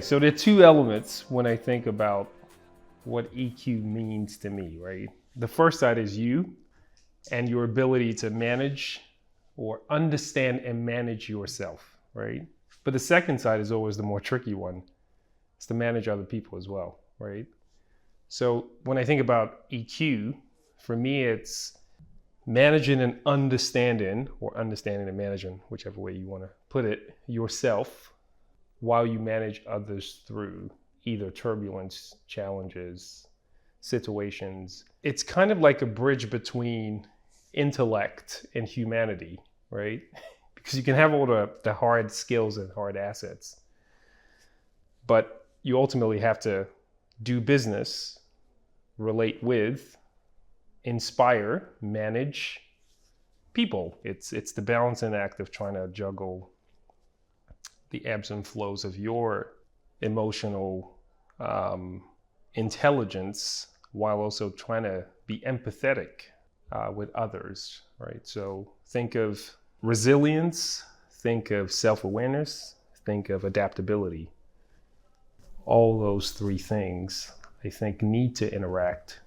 So there are two elements when I think about what EQ means to me, right? The first side is you and your ability to manage or understand and manage yourself, right? But the second side is always the more tricky one. It's to manage other people as well, right? So when I think about EQ, for me, it's managing and understanding, or understanding and managing, whichever way you want to put it, yourself while you manage others through either turbulence, challenges, situations. It's kind of like a bridge between intellect and humanity, right? Because you can have all the hard skills and hard assets, but you ultimately have to do business, relate with, inspire, manage people. It's the balancing act of trying to juggle the ebbs and flows of your emotional intelligence while also trying to be empathetic with others, right? So think of resilience, think of self-awareness, think of adaptability. All those three things, I think, need to interact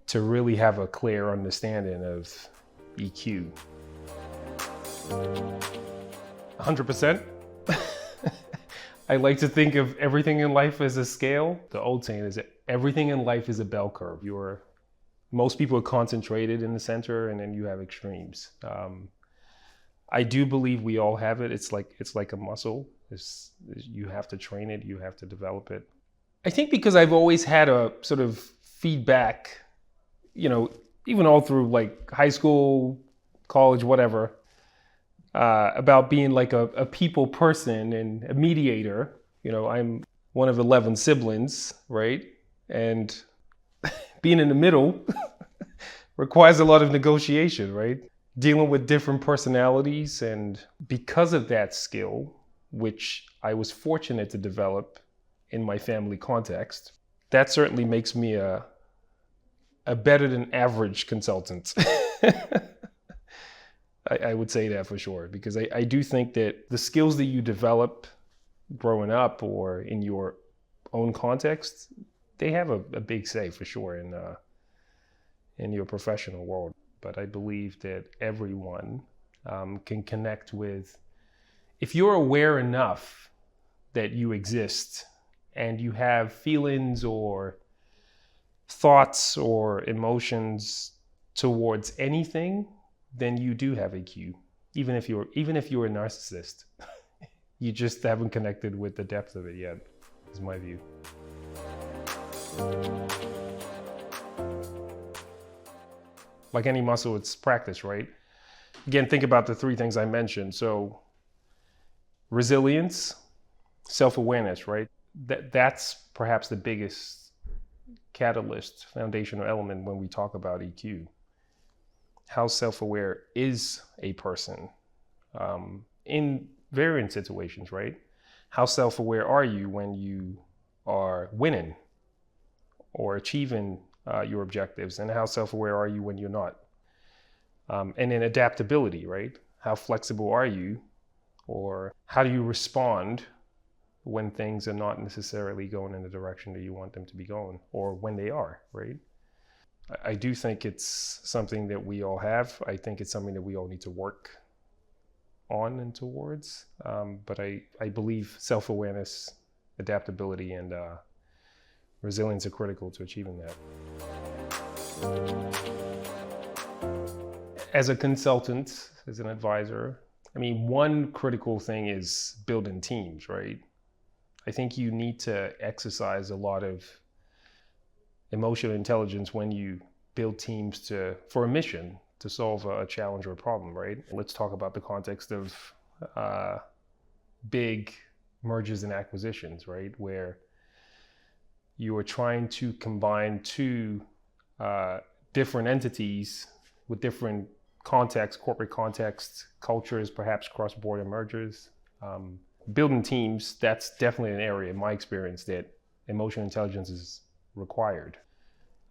to really have a clear understanding of EQ. 100%. I like to think of everything in life as a scale. The old saying is that everything in life is a bell curve. Most people are concentrated in the center, and then you have extremes. I do believe we all have it. It's like a muscle. You have to train it. You have to develop it. I think because I've always had a sort of feedback, even all through like high school, college, whatever, about being like a people person and a mediator. I'm one of 11 siblings, right? And being in the middle requires a lot of negotiation, right? Dealing with different personalities. And because of that skill, which I was fortunate to develop in my family context, that certainly makes me a better than average consultant. I would say that for sure, because I do think that the skills that you develop growing up or in your own context, they have a big say for sure in your professional world. But I believe that everyone can connect with, if you're aware enough that you exist and you have feelings or thoughts or emotions towards anything, then you do have EQ. Even if you're a narcissist, you just haven't connected with the depth of it yet, is my view. Like any muscle, it's practice, right? Again, think about the three things I mentioned. So resilience, self-awareness, right? That's perhaps the biggest catalyst, foundational element when we talk about EQ. How self-aware is a person in varying situations, right? How self-aware are you when you are winning or achieving your objectives? And how self-aware are you when you're not? And then adaptability, right? How flexible are you? Or how do you respond when things are not necessarily going in the direction that you want them to be going, or when they are, right? I do think it's something that we all have. I think it's something that we all need to work on and towards. But I believe self-awareness, adaptability, and resilience are critical to achieving that. As a consultant, as an advisor, one critical thing is building teams, right? I think you need to exercise a lot of emotional intelligence when you build teams for a mission to solve a challenge or a problem, right? Let's talk about the context of big mergers and acquisitions, right? Where you are trying to combine two different entities with different contexts, corporate contexts, cultures, perhaps cross-border mergers. Building teams, that's definitely an area, in my experience, that emotional intelligence is required.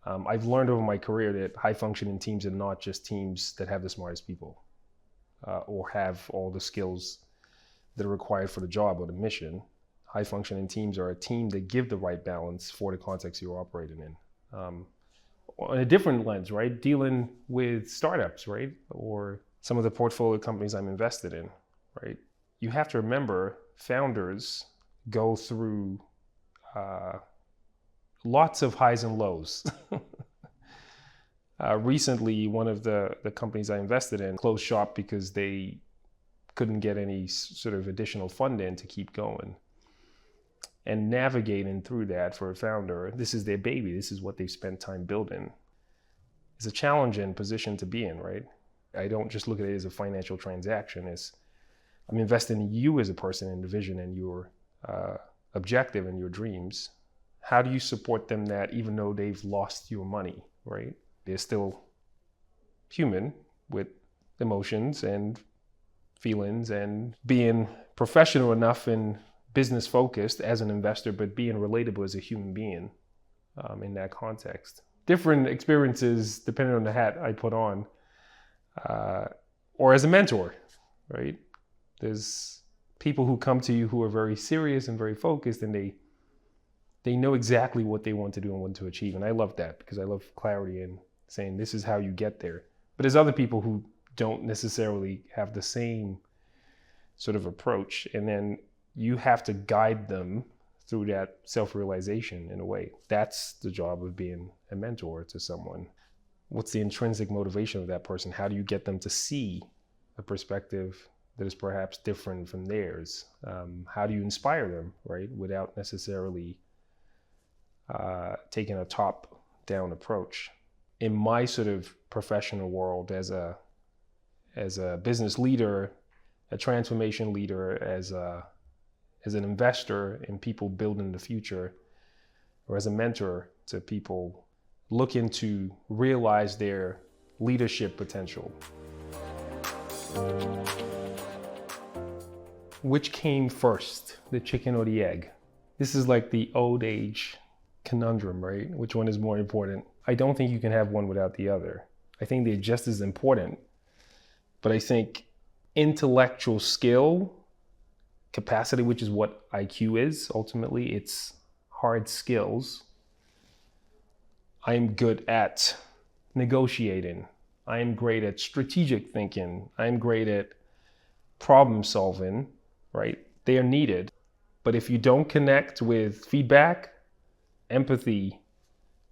I've learned over my career that high-functioning teams are not just teams that have the smartest people or have all the skills that are required for the job or the mission. high functioning teams are a team that give the right balance for the context you're operating in. On a different lens, right? Dealing with startups, right? Or some of the portfolio companies I'm invested in, right? You have to remember founders go through lots of highs and lows. Recently, one of the companies I invested in closed shop because they couldn't get any sort of additional funding to keep going. And navigating through that for a founder, this is their baby, this is what they've spent time building. It's a challenging position to be in, right? I don't just look at it as a financial transaction. I'm investing in you as a person and the vision and your objective and your dreams. How do you support them that even though they've lost your money, right? They're still human with emotions and feelings, and being professional enough and business focused as an investor, but being relatable as a human being in that context. Different experiences depending on the hat I put on, or as a mentor, right? There's people who come to you who are very serious and very focused, and they know exactly what they want to do and want to achieve. And I love that because I love clarity and saying this is how you get there. But there's other people who don't necessarily have the same sort of approach. And then you have to guide them through that self-realization in a way. That's the job of being a mentor to someone. What's the intrinsic motivation of that person? How do you get them to see a perspective that is perhaps different from theirs? How do you inspire them, right? Without necessarily taking a top-down approach. In my sort of professional world as a business leader, a transformation leader, as an investor in people building the future, or as a mentor to people looking to realize their leadership potential. Which came first, the chicken or the egg? This is like the old age conundrum, right? Which one is more important? I don't think you can have one without the other. I think they're just as important, but I think intellectual skill, capacity, which is what IQ is, ultimately, it's hard skills. I'm good at negotiating. I'm great at strategic thinking. I'm great at problem solving, right? They are needed. But if you don't connect with feedback, empathy,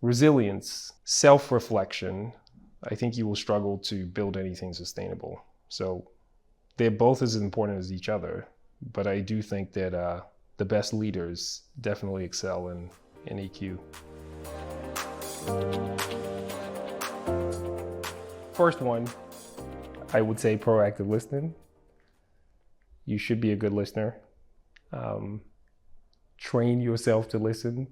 resilience, self-reflection, I think you will struggle to build anything sustainable. So they're both as important as each other, but I do think that the best leaders definitely excel in EQ. First one, I would say proactive listening. You should be a good listener. Train yourself to listen.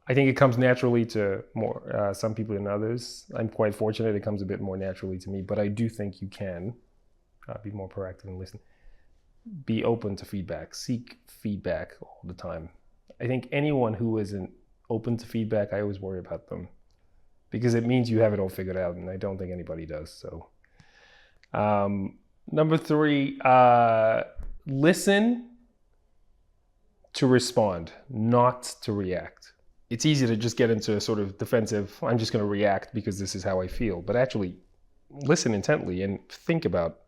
I think it comes naturally to more some people than others. I'm quite fortunate it comes a bit more naturally to me, but I do think you can be more proactive and listen. Be open to feedback. Seek feedback all the time. I think anyone who isn't open to feedback, I always worry about them because it means you have it all figured out, and I don't think anybody does. So, number 3, listen to respond, not to react. It's easy to just get into a sort of defensive, I'm just going to react because this is how I feel. But actually, listen intently and think about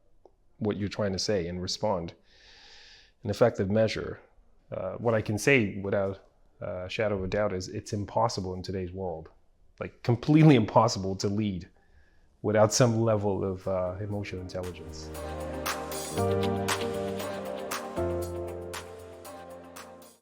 what you're trying to say and respond. An effective measure. What I can say without a shadow of a doubt is it's impossible in today's world. Like completely impossible to lead without some level of emotional intelligence.